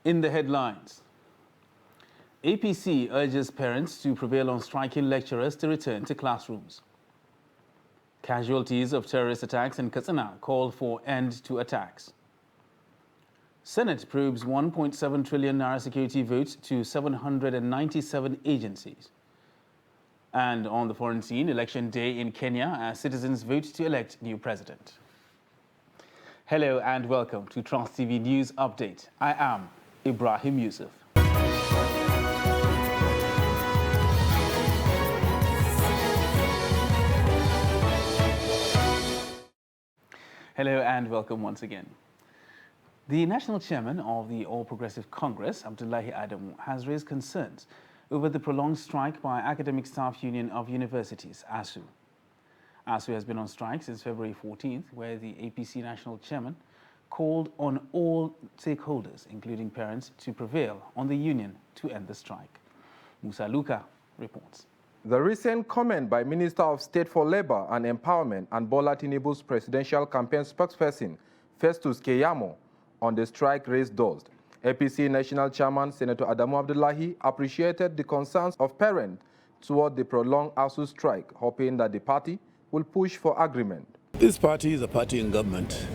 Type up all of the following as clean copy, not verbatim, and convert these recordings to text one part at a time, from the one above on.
In the headlines, APC urges parents to prevail on striking lecturers to return to classrooms. Casualties of terrorist attacks in Katsina call for end to attacks. Senate probes 1.7 trillion naira security votes to 797 agencies. And on the foreign scene, election day in Kenya as citizens vote to elect new president. Hello and welcome to Trans TV News Update. I am Ibrahim Yusuf. Hello and welcome once again. The national chairman of the All Progressive Congress, Abdullahi Adamu, has raised concerns over the prolonged strike by Academic Staff Union of Universities, ASU. ASU has been on strike since February 14th, where the APC national chairman called on all stakeholders, including parents, to prevail on the union to end the strike. Musa Luka reports. The recent comment by Minister of State for Labor and Empowerment and Bola Tinubu's presidential campaign spokesperson, Festus Keyamo, on the strike raised dust. APC National Chairman Senator Adamu Abdullahi appreciated the concerns of parents toward the prolonged ASU strike, hoping that the party will push for agreement. This party is a party in government,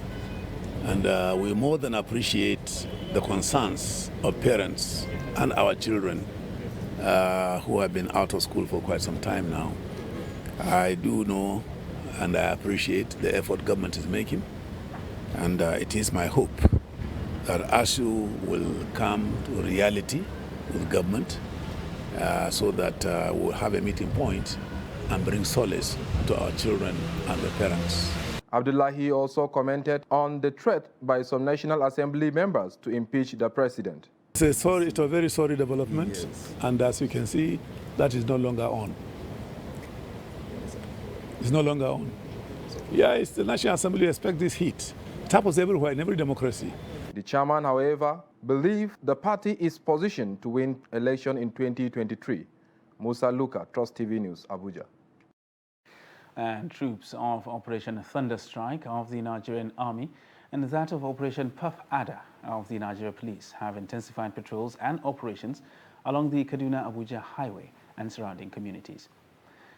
and we more than appreciate the concerns of parents and our children who have been out of school for quite some time now. I do know and I appreciate the effort government is making, and it is my hope that ASU will come to reality with government so that we'll have a meeting point and bring solace to our children and their parents. Abdullahi also commented on the threat by some National Assembly members to impeach the president. It's a very sorry development, yes. And as you can see, that is no longer on. It's no longer on. Yeah, it's the National Assembly expect this heat. It happens everywhere, in every democracy. The chairman, however, believes the party is positioned to win election in 2023. Musa Luka, Trust TV News, Abuja. And troops of Operation Thunderstrike of the Nigerian Army and that of Operation Puff Adder of the Nigeria Police have intensified patrols and operations along the Kaduna-Abuja highway and surrounding communities.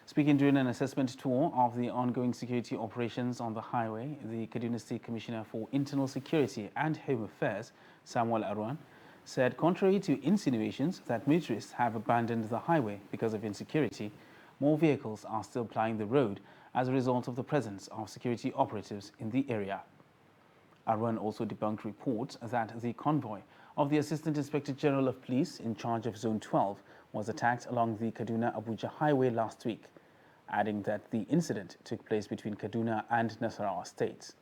Speaking during an assessment tour of the ongoing security operations on the highway, the Kaduna State Commissioner for Internal Security and Home Affairs, Samuel Arwan, said contrary to insinuations that motorists have abandoned the highway because of insecurity, more vehicles are still plying the road as a result of the presence of security operatives in the area. Arwan also debunked reports that the convoy of the Assistant Inspector General of Police in charge of Zone 12 was attacked along the Kaduna-Abuja highway last week, adding that the incident took place between Kaduna and Nasarawa states.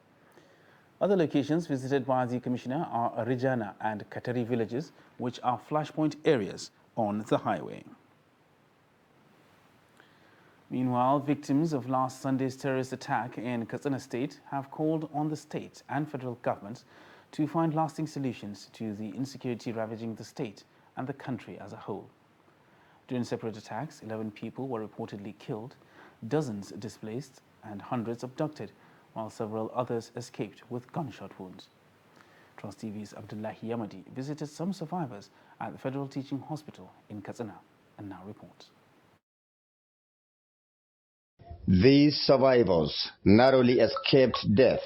Other locations visited by the Commissioner are Arijana and Katari villages, which are flashpoint areas on the highway. Meanwhile, victims of last Sunday's terrorist attack in Katsina State have called on the state and federal governments to find lasting solutions to the insecurity ravaging the state and the country as a whole. During separate attacks, 11 people were reportedly killed, dozens displaced, and hundreds abducted, while several others escaped with gunshot wounds. Trans TV's Abdullahi Yamadi visited some survivors at the Federal Teaching Hospital in Katsina and now reports. These survivors narrowly escaped death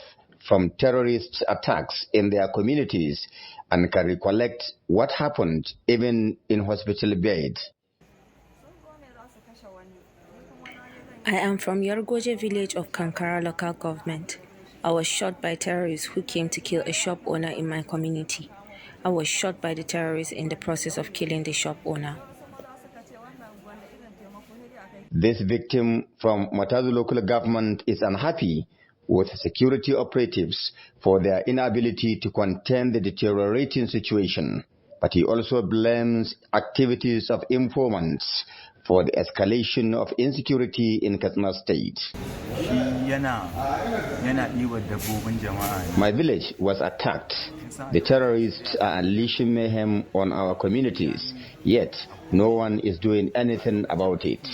from terrorist attacks in their communities and can recollect what happened even in hospital beds. I am from Yargoje village of Kankara local government. I was shot by terrorists who came to kill a shop owner in my community. I was shot by the terrorists in the process of killing the shop owner. This victim from Matazu local government is unhappy with security operatives for their inability to contain the deteriorating situation, but he also blames activities of informants for the escalation of insecurity in Katsina State. My village was attacked. The terrorists are unleashing mayhem on our communities, yet no one is doing anything about it.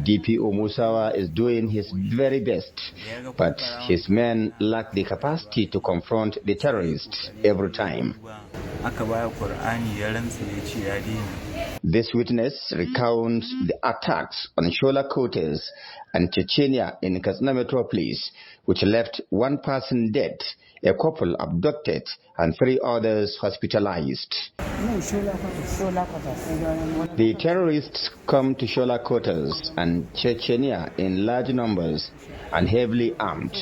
DPO Musawa is doing his very best, but his men lack the capacity to confront the terrorists every time. aka baya Qur'ani ya rantsa ya ce ya daina. This witness recounts the attacks on Shola Quarters and Chechnya in Katsina metropolis, which left one person dead, a couple abducted, and 3 others hospitalized. The terrorists come to Shola Quarters and Chechnya in large numbers and heavily armed.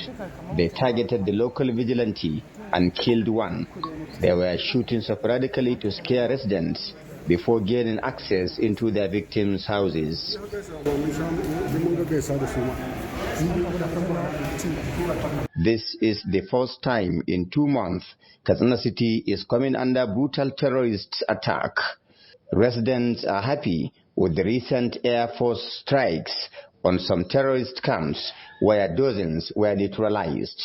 They targeted the local vigilante and killed one. They were shooting sporadically to scare residents before gaining access into their victims' houses. This is the first time in 2 months Katsina City is coming under brutal terrorist attack. Residents are happy with the recent Air Force strikes on some terrorist camps where dozens were neutralized.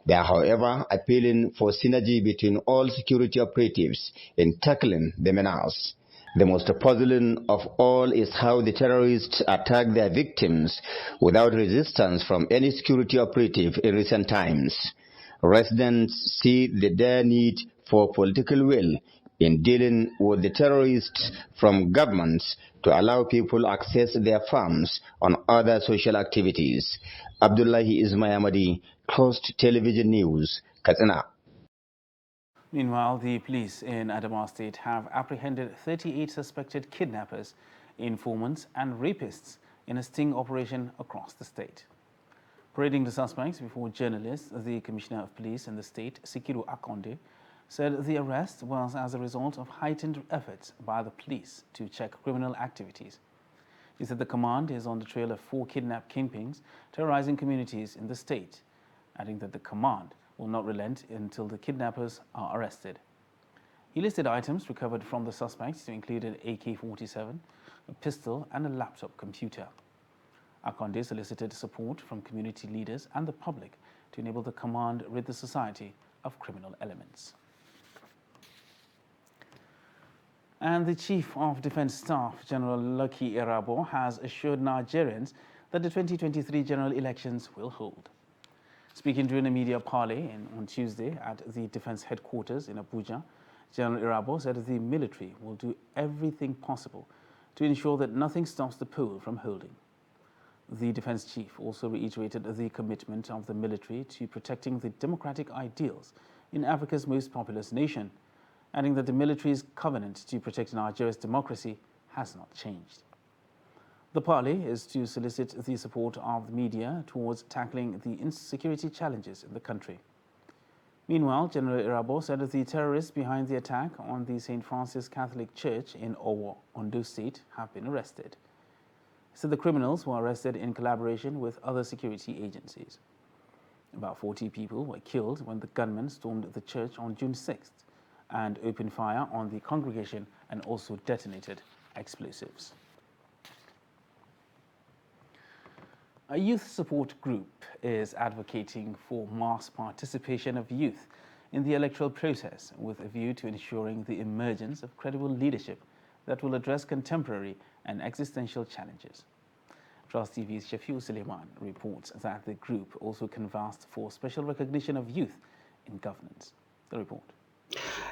They are, however, appealing for synergy between all security operatives in tackling the menace. The most puzzling of all is how the terrorists attack their victims without resistance from any security operative in recent times. Residents see the dire need for political will in dealing with the terrorists from governments to allow people access their farms on other social activities. Abdullahi Ismayamadi, Coast Television News, Katsina. Meanwhile, the police in Adamawa State have apprehended 38 suspected kidnappers, informants and rapists in a sting operation across the state. Parading the suspects before journalists, the Commissioner of Police in the state, Sikiru Akonde, said the arrest was as a result of heightened efforts by the police to check criminal activities. He said the command is on the trail of 4 kidnapped kingpins terrorizing communities in the state, adding that the command will not relent until the kidnappers are arrested. He listed items recovered from the suspects to include an AK-47, a pistol and a laptop computer. Akonde solicited support from community leaders and the public to enable the command rid the society of criminal elements. And the Chief of Defence Staff, General Lucky Irabor, has assured Nigerians that the 2023 general elections will hold. Speaking during a media parley on Tuesday at the Defence Headquarters in Abuja, General Irabor said the military will do everything possible to ensure that nothing stops the poll from holding. The Defence Chief also reiterated the commitment of the military to protecting the democratic ideals in Africa's most populous nation, adding that the military's covenant to protect Nigeria's democracy has not changed. The parley is to solicit the support of the media towards tackling the insecurity challenges in the country. Meanwhile, General Irabor said that the terrorists behind the attack on the St. Francis Catholic Church in Owo, Ondo State, have been arrested. He said the criminals were arrested in collaboration with other security agencies. About 40 people were killed when the gunmen stormed the church on June 6th and opened fire on the congregation and also detonated explosives. A youth support group is advocating for mass participation of youth in the electoral process with a view to ensuring the emergence of credible leadership that will address contemporary and existential challenges. Trust TV's Shafiu Suleiman reports that the group also canvassed for special recognition of youth in governance. The report.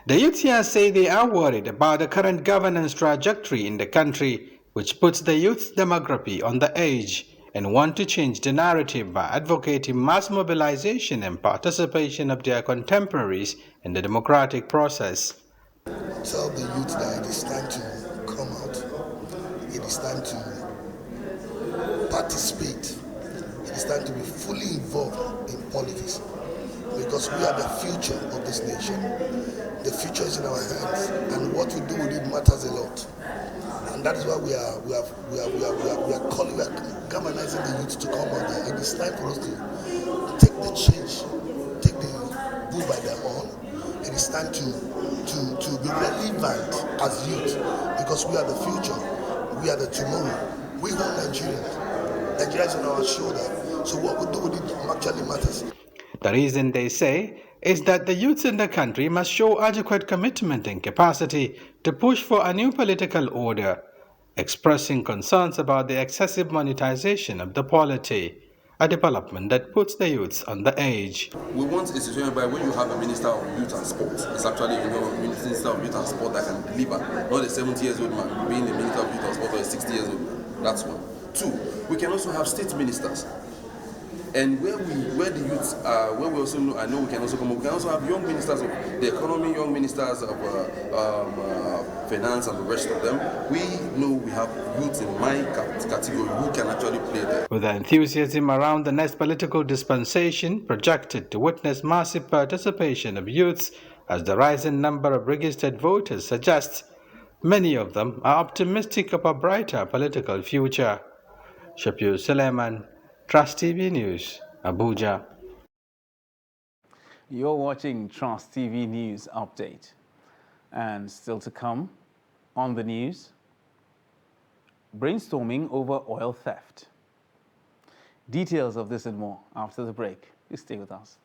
The youth here say they are worried about the current governance trajectory in the country, which puts the youth demography on the edge, and want to change the narrative by advocating mass mobilization and participation of their contemporaries in the democratic process. Tell the youth that it is time to come out, it is time to participate, it is time to be fully involved in politics, because we are the future of this nation. The future is in our hands, and what we do with it matters a lot. And that is why we are galvanizing the youth to come out there. It is time for us to take the change, take the bull by the horn. It is time to be relevant as youth, because we are the future, we are the tomorrow. We want Nigerians. Nigeria is on our shoulder. So what we do with it actually matters. The reason they say is that the youth in the country must show adequate commitment and capacity to push for a new political order, expressing concerns about the excessive monetization of the polity. a development that puts the youths on the edge. We want a situation where when you have a Minister of Youth and Sports, it's actually Minister of Youth and Sport that can deliver, not a 70 years old man being a Minister of Youth and Sport or a 60 years old man. That's one. Two, we can also have state ministers. And where the youths are, where we also know, I know we can also come up, we can also have young ministers of the economy, young ministers of finance and the rest of them. We know we have youths in my category who can actually play there. With the enthusiasm around the next political dispensation projected to witness massive participation of youths as the rising number of registered voters suggests, many of them are optimistic of a brighter political future. Shafiu Suleiman, Trust TV News, Abuja. You're watching Trust TV News Update. And still to come on the news, brainstorming over oil theft. Details of this and more after the break. Please stay with us.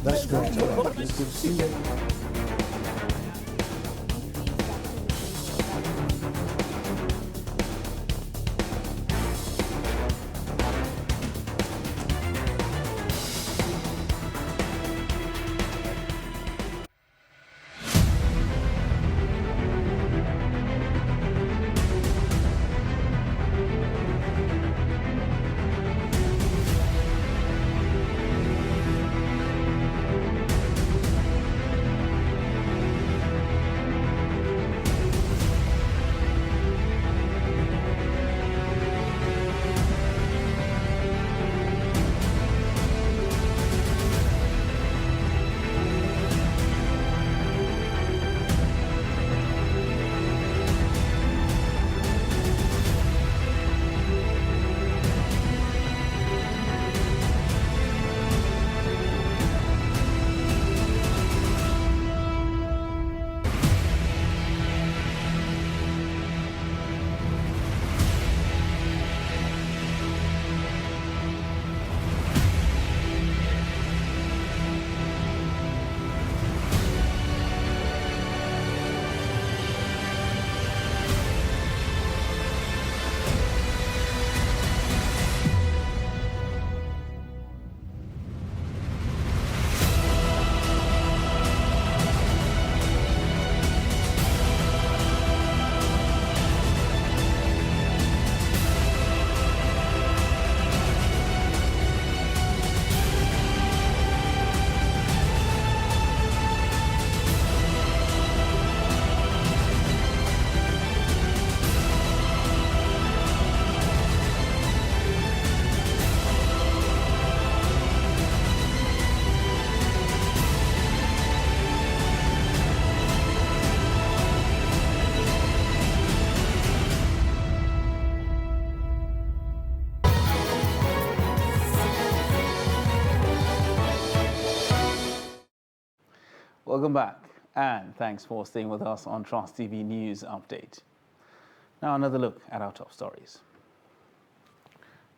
That's great. Welcome back, and thanks for staying with us on Trust TV News Update. Now another look at our top stories.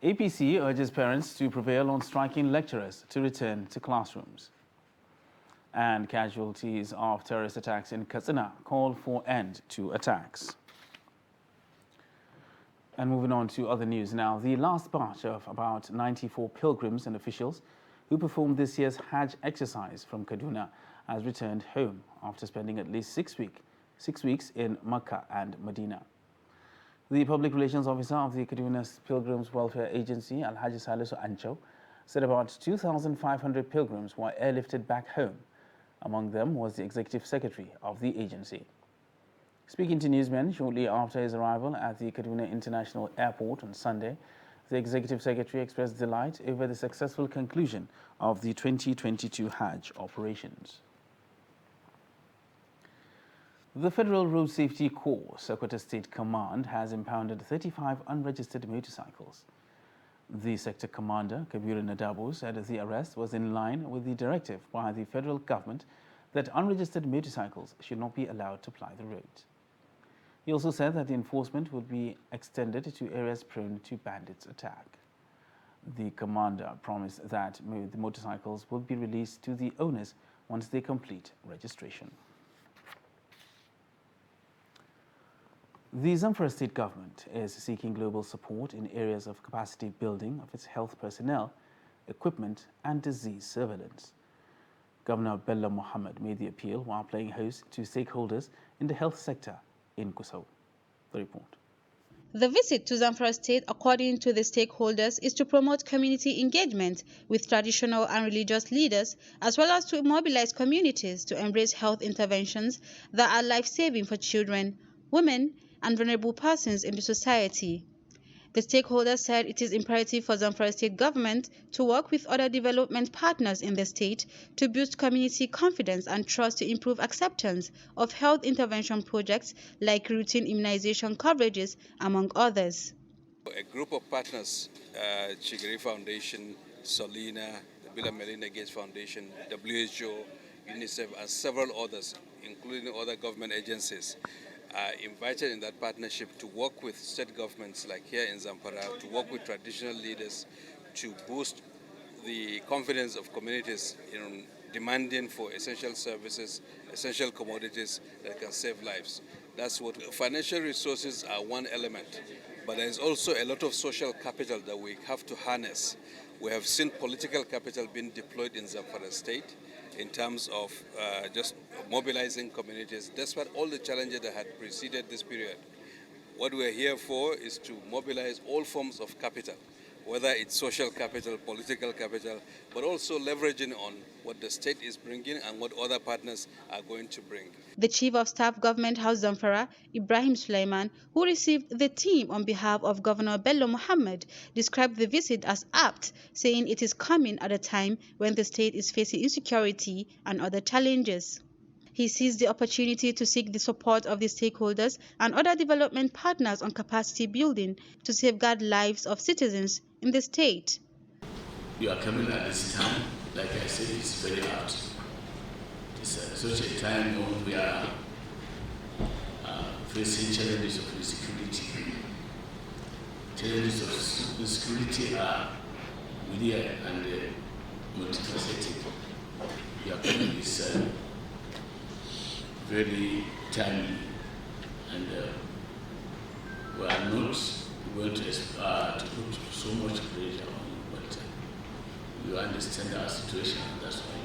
APC urges parents to prevail on striking lecturers to return to classrooms. And casualties of terrorist attacks in Katsina call for end to attacks. And moving on to other news now, the last batch of about 94 pilgrims and officials who performed this year's Hajj exercise from Kaduna has returned home after spending at least 6 weeks in Makkah and Medina. The public relations officer of the Kaduna Pilgrims Welfare Agency, Alhaji Salisu Ancho, said about 2,500 pilgrims were airlifted back home. Among them was the executive secretary of the agency. Speaking to newsmen shortly after his arrival at the Kaduna International Airport on Sunday, the executive secretary expressed delight over the successful conclusion of the 2022 Hajj operations. The Federal Road Safety Corps, Sokoto State Command, has impounded 35 unregistered motorcycles. The sector commander, Kabir Nadabo, said the arrest was in line with the directive by the federal government that unregistered motorcycles should not be allowed to ply the road. He also said that the enforcement would be extended to areas prone to bandits' attack. The commander promised that the motorcycles will be released to the owners once they complete registration. The Zamfara state government is seeking global support in areas of capacity building of its health personnel, equipment and disease surveillance. Governor Bello Muhammad made the appeal while playing host to stakeholders in the health sector in Gusau. The report. The visit to Zamfara State, according to the stakeholders, is to promote community engagement with traditional and religious leaders, as well as to mobilize communities to embrace health interventions that are life-saving for children, women, and vulnerable persons in the society. The stakeholders said it is imperative for Zamfara State government to work with other development partners in the state to boost community confidence and trust to improve acceptance of health intervention projects like routine immunization coverages, among others. A group of partners, Chigiri Foundation, Solina, the Bill and Melinda Gates Foundation, WHO, UNICEF, and several others, including other government agencies, are invited in that partnership to work with state governments like here in Zamfara, to work with traditional leaders to boost the confidence of communities in demanding for essential services, essential commodities that can save lives. That's what financial resources are one element, but there is also a lot of social capital that we have to harness. We have seen political capital being deployed in Zamfara State in terms of just mobilizing communities, despite all the challenges that had preceded this period. What we're here for is to mobilize all forms of capital, whether it's social capital, political capital, but also leveraging on what the state is bringing and what other partners are going to bring. The Chief of Staff Government House Zamfara, Ibrahim Sulaiman, who received the team on behalf of Governor Bello Muhammad, described the visit as apt, saying it is coming at a time when the state is facing insecurity and other challenges. He seized the opportunity to seek the support of the stakeholders and other development partners on capacity building to safeguard lives of citizens in the state. You are coming at this time, like I said, it's very apt. It's such a time when we are facing challenges of insecurity. Challenges of insecurity are media and multifaceted. You are coming this very timely, and we are not going to put so much pressure on you, but you understand our situation, and that's why.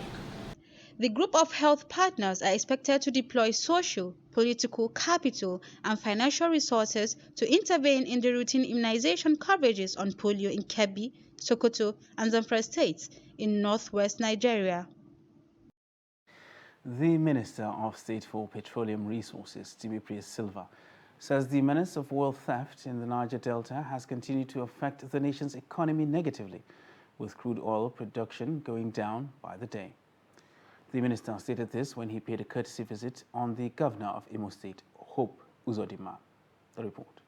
The group of health partners are expected to deploy social, political capital, and financial resources to intervene in the routine immunization coverages on polio in Kebbi, Sokoto, and Zamfara states in northwest Nigeria. The Minister of State for Petroleum Resources, Dimitri Silva, says the menace of oil theft in the Niger Delta has continued to affect the nation's economy negatively, with crude oil production going down by the day. The minister stated this when he paid a courtesy visit on the governor of Imo State, Hope Uzodinma. The report.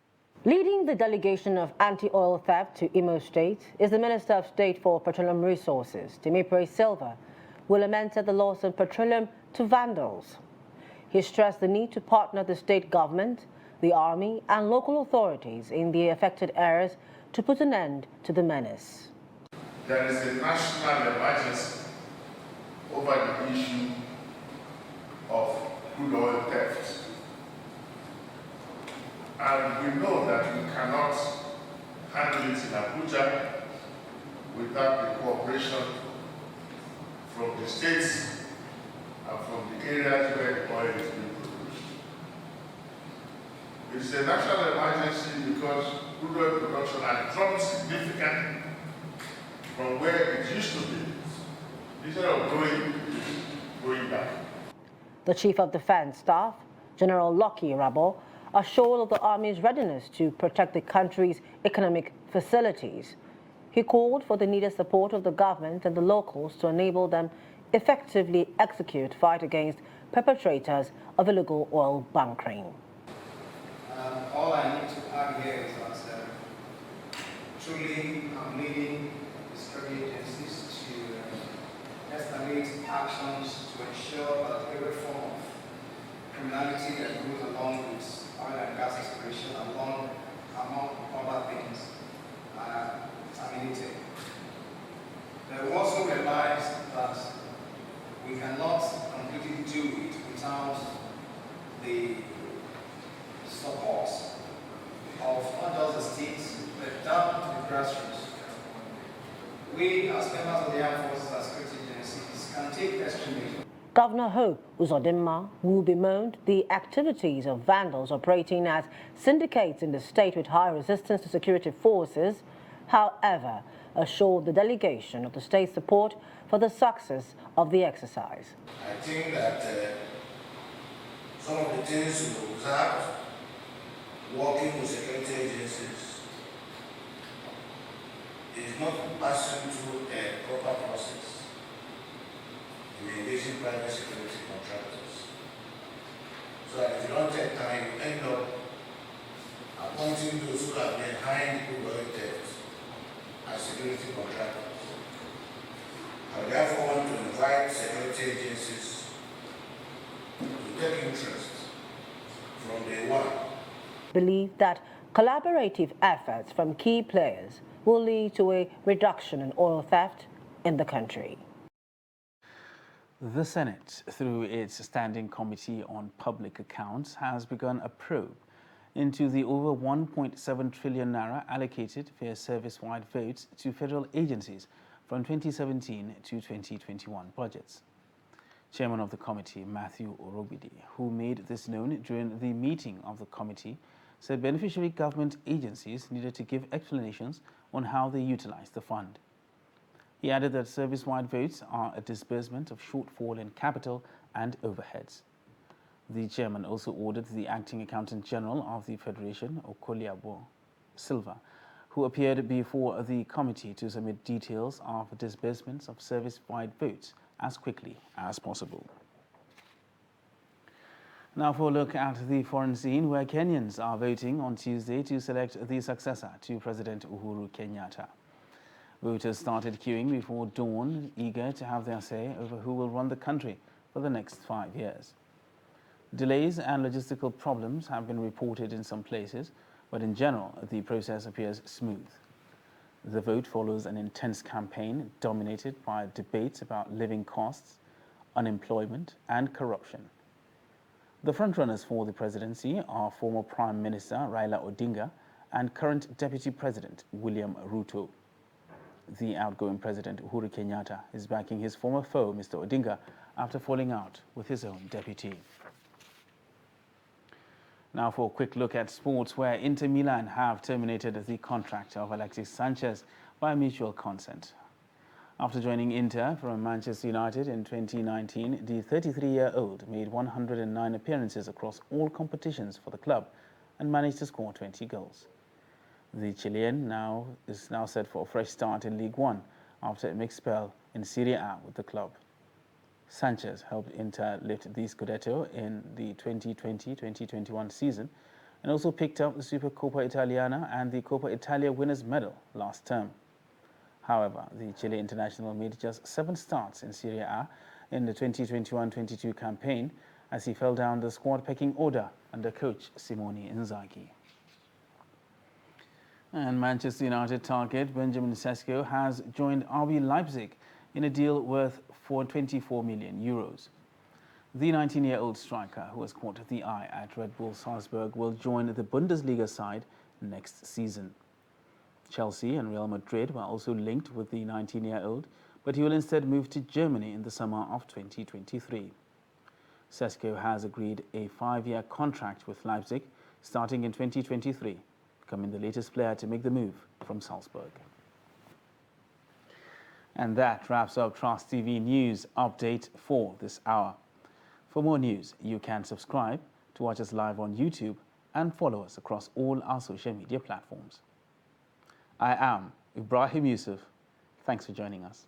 Leading the delegation of anti-oil theft to Imo State is the Minister of State for Petroleum Resources, Dimitri Silva, who lamented the loss of petroleum to vandals. He stressed the need to partner the state government, the army, and local authorities in the affected areas to put an end to the menace. There is a national emergency over the issue of crude oil theft. And we know that we cannot handle it in Abuja without the cooperation from the states and from the areas where the oil is being produced. It is a national emergency because crude oil production has dropped significantly from where it used to be, instead of going back. The Chief of Defense Staff, General Lucky Rabo, assured of the Army's readiness to protect the country's economic facilities. He called for the needed support of the government and the locals to enable them effectively execute fight against perpetrators of illegal oil bunkering. All I need to add here is that truly I'm leading the security agencies to escalate actions to ensure that every form of criminality that goes along with oil and gas exploration, among other things, are terminated. But we also realize that we cannot completely do it without the support of not just the states, but down to the grassroots. We, as members of the armed forces and security agencies, can take extra measures. Governor Hope Uzodinma will bemoaned the activities of vandals operating as syndicates in the state with high resistance to security forces, however, assured the delegation of the state's support for the success of the exercise. I think that some of the things we observed working with security agencies is not passing through a proper process in engaging private security contractors. So that if you don't take time, you end up appointing those who are behind crude oil theft as security contractors. I therefore want to invite security agencies to take interest from day one. Believe that collaborative efforts from key players will lead to a reduction in oil theft in the country. The Senate, through its Standing Committee on Public Accounts, has begun a probe into the over 1.7 trillion naira allocated via service-wide votes to federal agencies from 2017 to 2021 budgets. Chairman of the committee, Matthew Orobidi, who made this known during the meeting of the committee, said beneficiary government agencies needed to give explanations on how they utilize the fund. He added that service-wide votes are a disbursement of shortfall in capital and overheads. The chairman also ordered the acting accountant general of the Federation, Okoliabo Silva, who appeared before the committee to submit details of disbursements of service-wide votes as quickly as possible. Now for a look at the foreign scene, where Kenyans are voting on Tuesday to select the successor to President Uhuru Kenyatta. Voters started queuing before dawn, eager to have their say over who will run the country for the next 5 years. Delays and logistical problems have been reported in some places, but in general, the process appears smooth. The vote follows an intense campaign dominated by debates about living costs, unemployment, and corruption. The frontrunners for the presidency are former Prime Minister Raila Odinga and current Deputy President William Ruto. The outgoing President Uhuru Kenyatta is backing his former foe, Mr. Odinga, after falling out with his own deputy. Now for a quick look at sports, where Inter Milan have terminated the contract of Alexis Sanchez by mutual consent. After joining Inter from Manchester United in 2019, the 33-year-old made 109 appearances across all competitions for the club and managed to score 20 goals. The Chilean is now set for a fresh start in League One after a mixed spell in Serie A with the club. Sanchez helped Inter lift the Scudetto in the 2020-2021 season and also picked up the Supercoppa Italiana and the Coppa Italia winners' medal last term. However, the Chile international made just 7 starts in Serie A in the 2021-22 campaign as he fell down the squad pecking order under coach Simone Inzaghi. And Manchester United target Benjamin Sesko has joined RB Leipzig in a deal worth €24 million. The 19-year-old striker, who has caught the eye at Red Bull Salzburg, will join the Bundesliga side next season. Chelsea and Real Madrid were also linked with the 19-year-old, but he will instead move to Germany in the summer of 2023. Sesko has agreed a 5-year contract with Leipzig starting in 2023, becoming the latest player to make the move from Salzburg. And that wraps up Trust TV News Update for this hour. For more news, you can subscribe to watch us live on YouTube and follow us across all our social media platforms. I am Ibrahim Yusuf. Thanks for joining us.